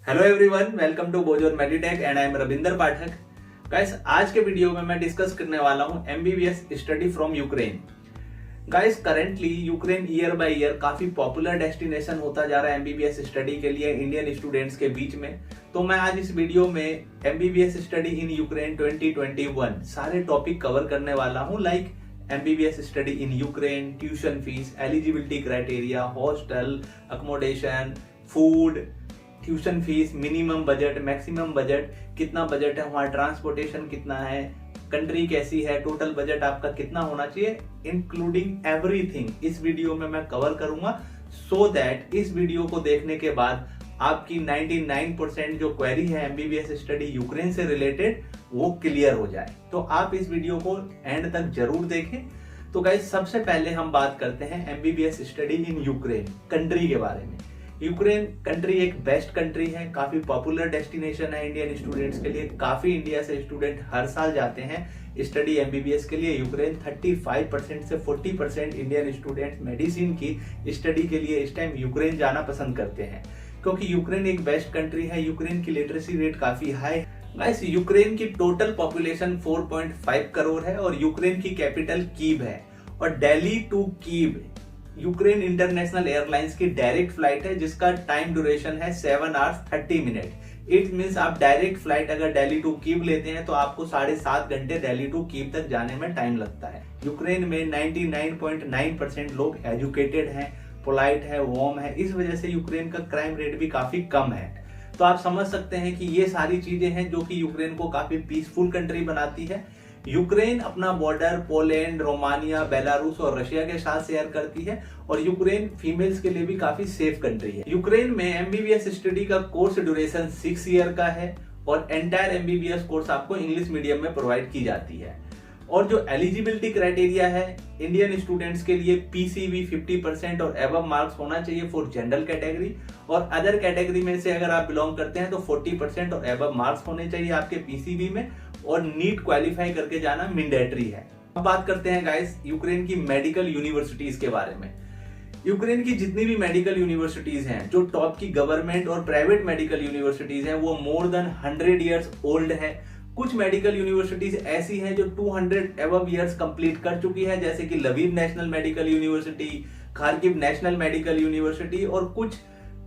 Hello everyone, welcome to Bojor Meditech and I am Ravinder Pathak. Guys, आज के video में मैं डिस्कस करने वाला हूं MBBS study from Ukraine. Guys, currently Ukraine year by year काफी पॉपुलर डेस्टिनेशन होता जा रहा है एमबीबीएस स्टडी के लिए इंडियन स्टूडेंट्स के बीच में। तो मैं आज इस वीडियो में एमबीबीएस स्टडी इन यूक्रेन 2021 सारे टॉपिक कवर करने वाला हूं, like MBBS study in Ukraine, tuition fees, eligibility criteria, hostel, accommodation, food, tuition fees, minimum budget, maximum budget, कितना बजट है वहाँ, ट्रांसपोर्टेशन कितना है, कंट्री कैसी है, टोटल बजट आपका कितना होना चाहिए, इंक्लूडिंग एवरीथिंग इस वीडियो में मैं कवर करूंगा, सो दैट इस वीडियो को देखने के बाद आपकी 99% जो क्वेरी है एमबीबीएस स्टडी यूक्रेन से रिलेटेड वो क्लियर हो जाए। तो आप इस वीडियो को एंड तक जरूर देखें। तो गाइस, सबसे पहले हम बात करते हैं MBBS study in Ukraine country के बारे में। यूक्रेन कंट्री एक बेस्ट कंट्री है, काफी पॉपुलर डेस्टिनेशन है इंडियन स्टूडेंट्स के लिए। काफी इंडिया से स्टूडेंट हर साल जाते हैं स्टडी एमबीबीएस के लिए यूक्रेन। 35% से 40% इंडियन स्टूडेंट मेडिसिन की स्टडी के लिए इस टाइम यूक्रेन जाना पसंद करते हैं, क्योंकि यूक्रेन एक बेस्ट कंट्री है। यूक्रेन की लिटरेसी रेट काफी हाई है। गाइस, यूक्रेन की टोटल पॉपुलेशन 4.5 करोड़ है और यूक्रेन की कैपिटल कीव है। और Delhi to Kyiv Ukraine international airlines की डायरेक्ट फ्लाइट है, जिसका टाइम ड्यूरेशन है 7 आवर्स 30 मिनट। इट मीन्स आप डायरेक्ट फ्लाइट अगर दिल्ली टू कीव लेते हैं तो आपको 7.5 घंटे दिल्ली टू कीव तक जाने में टाइम लगता है। यूक्रेन में 99.9% लोग एजुकेटेड हैं, पोलाइट है, वार्म है। इस वजह से यूक्रेन का क्राइम रेट भी काफी कम है। तो आप समझ सकते हैं कि ये सारी चीजें हैं जो कि यूक्रेन को काफी पीसफुल कंट्री बनाती है। यूक्रेन अपना बॉर्डर पोलैंड, रोमानिया, बेलारूस और रशिया के साथ शेयर करती है और यूक्रेन फीमेल्स के लिए भी काफी सेफ कंट्री है। यूक्रेन में एमबीबीएस स्टडी का कोर्स ड्यूरेशन 6 ईयर का है और एंटायर एमबीबीएस कोर्स आपको इंग्लिश मीडियम में प्रोवाइड की जाती है। और जो एलिजिबिलिटी क्राइटेरिया है इंडियन स्टूडेंट्स के लिए, पीसीबी 50% और एबव मार्क्स होना चाहिए फॉर जनरल कैटेगरी, और अदर कैटेगरी में से अगर आप बिलोंग करते हैं तो 40% और एबव मार्क्स होने चाहिए आपके पीसीबी में, और नीट क्वालिफाई करके जाना मैंडेटरी है। अब बात करते हैं गाइस यूक्रेन की मेडिकल यूनिवर्सिटीज के बारे में। यूक्रेन की जितनी भी मेडिकल यूनिवर्सिटीज हैं, जो टॉप की गवर्नमेंट और प्राइवेट मेडिकल यूनिवर्सिटीज हैं, वो मोर देन 100 ईयर्स ओल्ड है। कुछ मेडिकल यूनिवर्सिटीज ऐसी हैं जो 200 एबव ईयर्स कंप्लीट कर चुकी है, जैसे कि Lviv national medical university, Kharkiv national medical university, और कुछ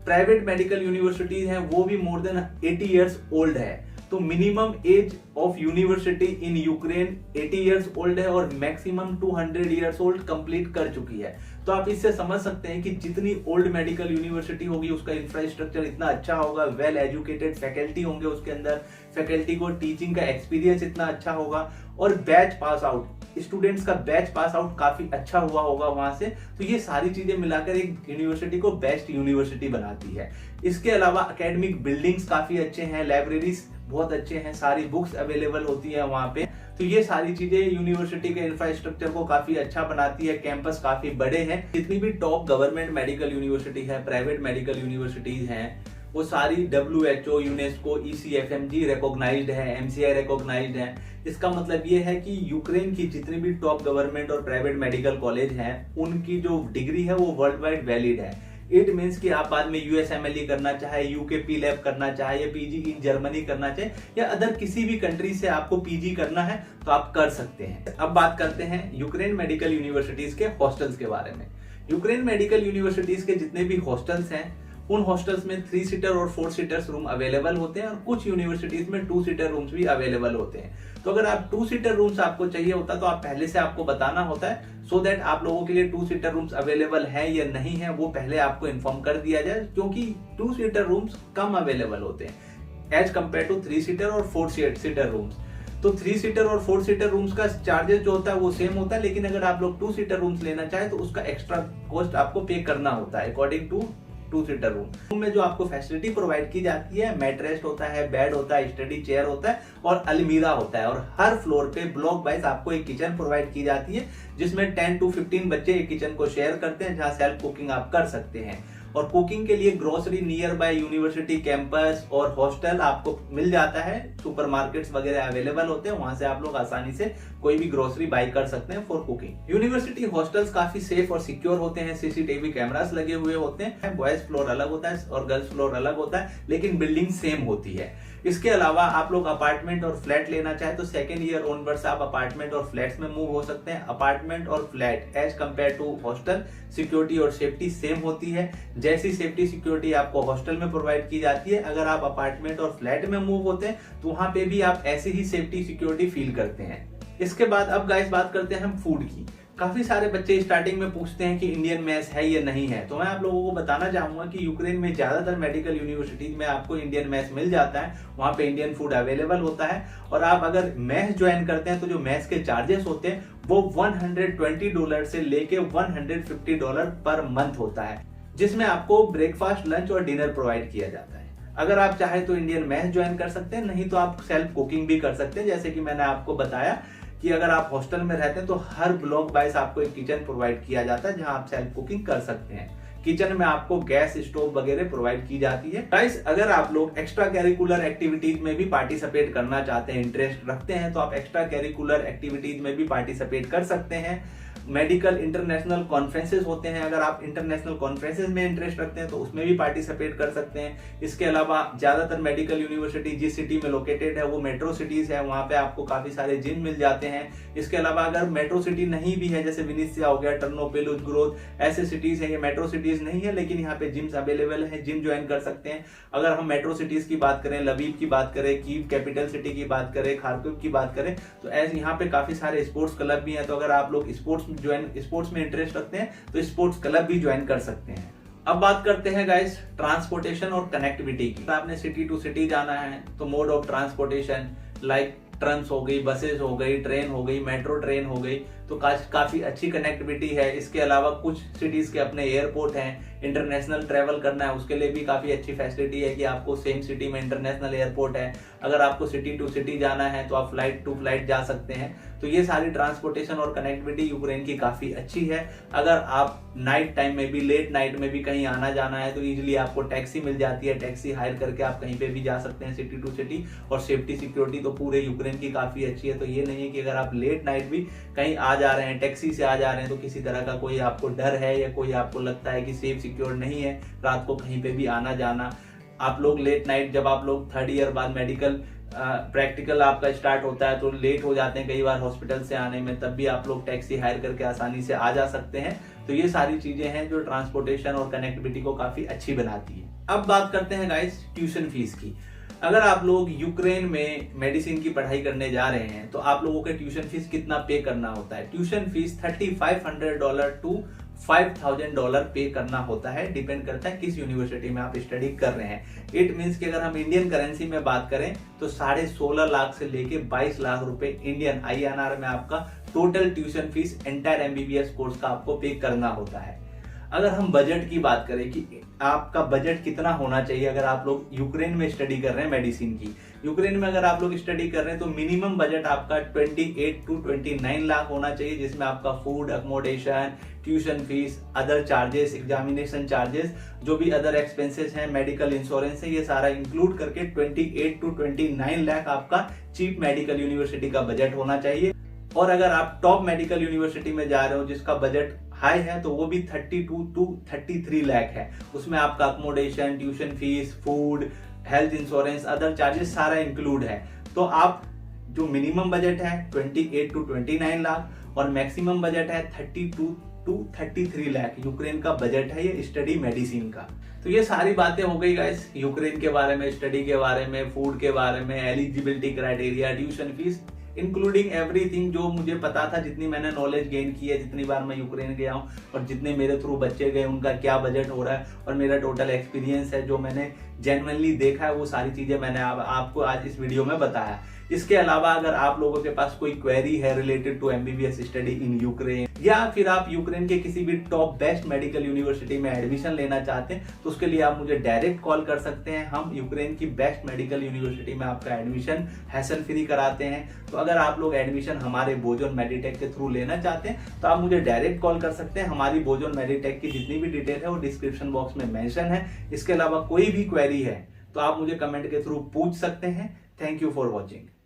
प्राइवेट मेडिकल यूनिवर्सिटीज हैं वो भी मोर देन 80 ईयर्स ओल्ड है। तो minimum age of university in Ukraine 80 years old है और मैक्सिमम 200 ईयर्स ओल्ड कंप्लीट कर चुकी है। तो आप इससे समझ सकते हैं कि जितनी ओल्ड मेडिकल यूनिवर्सिटी होगी उसका इंफ्रास्ट्रक्चर इतना अच्छा होगा, वेल एजुकेटेड फैकल्टी होंगे उसके अंदर, फैकल्टी को टीचिंग का एक्सपीरियंस इतना अच्छा होगा, और बैच पास आउट स्टूडेंट्स का बैच पास आउट काफी अच्छा हुआ होगा वहां से। तो ये सारी चीजें मिलाकर एक यूनिवर्सिटी को बेस्ट यूनिवर्सिटी बनाती है। इसके अलावा एकेडमिक बिल्डिंग्स काफी अच्छे हैं, लाइब्रेरीज बहुत अच्छे हैं, सारी बुक्स अवेलेबल होती है वहां पे। तो ये सारी चीजें यूनिवर्सिटी के इंफ्रास्ट्रक्चर को काफी अच्छा बनाती है। कैंपस काफी बड़े हैं। जितनी भी टॉप गवर्नमेंट मेडिकल यूनिवर्सिटी है, प्राइवेट मेडिकल यूनिवर्सिटीज हैं, वो सारी WHO, यूनेस्को, ECFMG रिकॉग्नाइज्ड है, MCI रिकॉग्नाइज्ड है। इसका मतलब ये है कि यूक्रेन की जितनी भी टॉप गवर्नमेंट और प्राइवेट मेडिकल कॉलेज हैं, उनकी जो डिग्री है वो वर्ल्ड वाइड वैलिड है। इट मीन्स कि आप बाद में USMLE करना चाहे, UK PLAB करना चाहे, या PG इन जर्मनी करना चाहे, या अदर किसी भी कंट्री से आपको PG करना है तो आप कर सकते हैं। अब बात करते हैं यूक्रेन मेडिकल यूनिवर्सिटीज के हॉस्टल्स के बारे में। यूक्रेन मेडिकल यूनिवर्सिटीज के जितने भी हॉस्टल्स हैं, उन हॉस्टल्स में 3 सीटर और 4 सीटर्स रूम अवेलेबल होते हैं, और कुछ यूनिवर्सिटीज में 2 सीटर रूम्स भी अवेलेबल होते हैं। तो अगर आप 2 सीटर रूम्स आपको चाहिए होता तो आप पहले से आपको बताना होता है, सो दैट आप लोगों के लिए 2 सीटर रूम्स अवेलेबल है या नहीं है वो पहले आपको इन्फॉर्म कर दिया जाए, क्योंकि 2 सीटर रूम्स कम अवेलेबल होते हैं एज कम्पेयर टू 3 सीटर और 4 सीटर रूम्स। तो 3 सीटर और 4 सीटर रूम्स का चार्जेस जो होता है वो सेम होता है, लेकिन अगर आप लोग 2 सीटर रूम्स लेना चाहे तो उसका एक्स्ट्रा कॉस्ट आपको पे करना होता है अकॉर्डिंग टू 2 सीटर रूम में। जो आपको फैसिलिटी प्रोवाइड की जाती है, मैट्रेस होता है, बेड होता है, स्टडी चेयर होता है और अलमीरा होता है, और हर फ्लोर पे ब्लॉक वाइज आपको एक किचन प्रोवाइड की जाती है, जिसमें 10 to 15 बच्चे एक किचन को शेयर करते हैं, जहां सेल्फ कुकिंग आप कर सकते हैं। और कुकिंग के लिए grocery near by university campus और हॉस्टल आपको मिल जाता है। सुपरमार्केट्स वगैरह अवेलेबल होते हैं, वहां से आप लोग आसानी से कोई भी ग्रोसरी बाय कर सकते हैं फॉर कुकिंग। यूनिवर्सिटी हॉस्टल्स काफी सेफ और सिक्योर होते हैं, सीसीटीवी कैमरास लगे हुए होते हैं। बॉयज फ्लोर अलग होता है और गर्ल्स फ्लोर अलग होता है, लेकिन बिल्डिंग सेम होती है। इसके अलावा आप लोग अपार्टमेंट और फ्लैट लेना चाहे तो सेकेंड ईयर ऑनवर्ड से आप अपार्टमेंट और फ्लैट्स में मूव हो सकते हैं। अपार्टमेंट और flat as compared to hostel security और सेफ्टी सेम होती है। जैसी सेफ्टी सिक्योरिटी आपको हॉस्टल में प्रोवाइड की जाती है, अगर आप अपार्टमेंट और फ्लैट में मूव होते हैं तो वहां पे भी आप ऐसी ही सेफ्टी सिक्योरिटी फील करते हैं। इसके बाद अब गाइस बात करते हैं हम फूड की। काफी सारे बच्चे स्टार्टिंग में पूछते हैं कि इंडियन मेस है या नहीं है, तो मैं आप लोगों को बताना चाहूंगा कि यूक्रेन में ज्यादातर मेडिकल यूनिवर्सिटीज में आपको इंडियन मेस मिल जाता है, वहां पे इंडियन फूड अवेलेबल होता है। और आप अगर मेस ज्वाइन करते हैं तो जो मेस के चार्जेस होते हैं वो $120 से लेके $150 पर मंथ होता है, जिसमें आपको ब्रेकफास्ट, लंच और डिनर प्रोवाइड किया जाता है। अगर आप चाहे तो इंडियन मेस ज्वाइन कर सकते हैं, नहीं तो आप सेल्फ कुकिंग भी कर सकते हैं। जैसे कि मैंने आपको बताया कि अगर आप हॉस्टल में रहते हैं तो हर ब्लॉक वाइज आपको एक किचन प्रोवाइड किया जाता है जहां आप सेल्फ कुकिंग कर सकते हैं। किचन में आपको गैस स्टोव वगैरह प्रोवाइड की जाती है। गाइस, अगर आप लोग एक्स्ट्रा कैरिकुलर एक्टिविटीज में भी पार्टिसिपेट करना चाहते हैं, इंटरेस्ट रखते हैं, तो आप एक्स्ट्रा कैरिकुलर एक्टिविटीज में भी पार्टिसिपेट कर सकते हैं। मेडिकल इंटरनेशनल कॉन्फ्रेंसेस होते हैं, अगर आप इंटरनेशनल कॉन्फ्रेंसेस में इंटरेस्ट रखते हैं तो उसमें भी पार्टिसिपेट कर सकते हैं। इसके अलावा ज्यादातर मेडिकल यूनिवर्सिटी जिस सिटी में लोकेटेड है वो मेट्रो सिटीज है, वहां पे आपको काफी सारे जिम मिल जाते हैं। इसके अलावा अगर मेट्रो सिटी नहीं भी है, जैसे विनिसिया हो गया, टर्नोपिल, उज़्ग्रोद, ऐसे सिटीज है, ये मेट्रो सिटीज नहीं है लेकिन यहाँ पे जिम्स अवेलेबल है, जिम ज्वाइन कर सकते हैं। अगर हम मेट्रो सिटीज की बात करें, लवीव की बात करें, कीव कैपिटल सिटी की बात करें, खार्किव की बात करें, तो ऐसे यहाँ पे काफी सारे स्पोर्ट्स क्लब भी हैं। तो अगर आप लोग स्पोर्ट्स में इंटरेस्ट रखते हैं तो स्पोर्ट्स क्लब भी ज्वाइन कर सकते हैं। अब बात करते हैं गाइस ट्रांसपोर्टेशन और कनेक्टिविटी की। आपने सिटी टू सिटी जाना है तो mode of transportation like terms हो गई, बसेस हो गई, ट्रेन हो गई, मेट्रो ट्रेन हो गई, तो काफी अच्छी कनेक्टिविटी है। इसके अलावा कुछ सिटीज के अपने एयरपोर्ट हैं, इंटरनेशनल ट्रेवल करना है उसके लिए भी काफी अच्छी फैसिलिटी है कि आपको सेम सिटी में इंटरनेशनल एयरपोर्ट है। अगर आपको सिटी टू सिटी जाना है तो आप फ्लाइट टू फ्लाइट जा सकते हैं। तो ये सारी ट्रांसपोर्टेशन और कनेक्टिविटी यूक्रेन की काफी अच्छी है। अगर आप नाइट टाइम में भी, लेट नाइट में भी कहीं आना जाना है तो इजिली आपको टैक्सी मिल जाती है, टैक्सी हायर करके आप कहीं पे भी जा सकते हैं सिटी टू सिटी। और सेफ्टी सिक्योरिटी तो पूरे यूक्रेन की काफी अच्छी है। तो ये नहीं है कि अगर आप लेट नाइट भी कहीं आ जा रहे हैं, टैक्सी से आ जा रहे हैं, तो किसी तरह का कोई आपको डर है या कोई आपको लगता है कि सेफ सिक्योर नहीं है रात को कहीं पे भी आना जाना। आप लोग लेट नाइट, जब आप लोग थर्ड ईयर बाद मेडिकल प्रैक्टिकल आपका स्टार्ट होता है तो लेट हो जाते हैं कई बार हॉस्पिटल से आने में, तब भी आप लोग टैक्सी हायर करके आसानी से आ जा सकते हैं। तो ये सारी चीजें हैं जो ट्रांसपोर्टेशन और कनेक्टिविटी को काफी अच्छी बनाती है। अब बात करते हैं गाइस ट्यूशन फीस की। अगर आप लोग यूक्रेन में मेडिसिन की पढ़ाई करने जा रहे हैं तो आप लोगों के ट्यूशन फीस कितना पे करना होता है। ट्यूशन फीस $3,500 to $5,000 पे करना होता है। डिपेंड करता है किस यूनिवर्सिटी में आप स्टडी कर रहे हैं। इट मीन्स कि अगर हम इंडियन करेंसी में बात करें तो 16.5 लाख से लेके 22 लाख रुपए इंडियन INR में आपका total tuition fees entire MBBS course का आपको पे करना होता है। अगर हम बजट की बात करें कि आपका बजट कितना होना चाहिए अगर आप लोग यूक्रेन में स्टडी कर रहे हैं मेडिसिन की, यूक्रेन में अगर आप लोग स्टडी कर रहे हैं तो मिनिमम बजट आपका 28 to 29 लाख होना चाहिए, जिसमें आपका food, accommodation, tuition fees, other charges, examination charges, जो भी अदर एक्सपेंसेस हैं, मेडिकल इंश्योरेंस है, ये सारा इंक्लूड करके 28 to 29 लाख आपका चीप मेडिकल यूनिवर्सिटी का बजट होना चाहिए। और अगर आप टॉप मेडिकल यूनिवर्सिटी में जा रहे हो जिसका बजट हाई है तो वो भी 32 to 33 लाख है। उसमें आपका accommodation, tuition fees, food, health insurance, other charges सारा इंक्लूड है। तो आप जो मिनिमम बजट है 28 to 29 लाख और मैक्सिमम बजट है 32 to 33 लाख यूक्रेन का बजट है ये स्टडी मेडिसिन का। तो ये सारी बातें हो गई गाइस यूक्रेन के बारे में, स्टडी के बारे में, फूड के बारे में, eligibility criteria, tuition fees, including everything जो मुझे पता था, जितनी मैंने नॉलेज गेन की है, जितनी बार मैं यूक्रेन गया हूँ और जितने मेरे थ्रू बच्चे गए उनका क्या बजट हो रहा है और मेरा टोटल एक्सपीरियंस है जो मैंने जेन्युइनली देखा है, वो सारी चीजें मैंने आपको आज इस वीडियो में बताया। इसके अलावा अगर आप लोगों के पास कोई क्वेरी है related to MBBS study in Ukraine, या फिर आप यूक्रेन के किसी भी टॉप बेस्ट मेडिकल यूनिवर्सिटी में एडमिशन लेना चाहते हैं, तो उसके लिए आप मुझे डायरेक्ट कॉल कर सकते हैं। हम यूक्रेन की बेस्ट मेडिकल यूनिवर्सिटी में आपका एडमिशन हैसल फ्री कराते हैं। तो अगर आप लोग एडमिशन हमारे बोजोन मेडिटेक के थ्रू लेना चाहते हैं तो आप मुझे डायरेक्ट कॉल कर सकते हैं। हमारी बोजोन मेडिटेक की जितनी भी डिटेल है वो डिस्क्रिप्शन बॉक्स में मेंशन है। इसके अलावा कोई भी क्वेरी है तो आप मुझे कमेंट के थ्रू पूछ सकते हैं। Thank you for watching.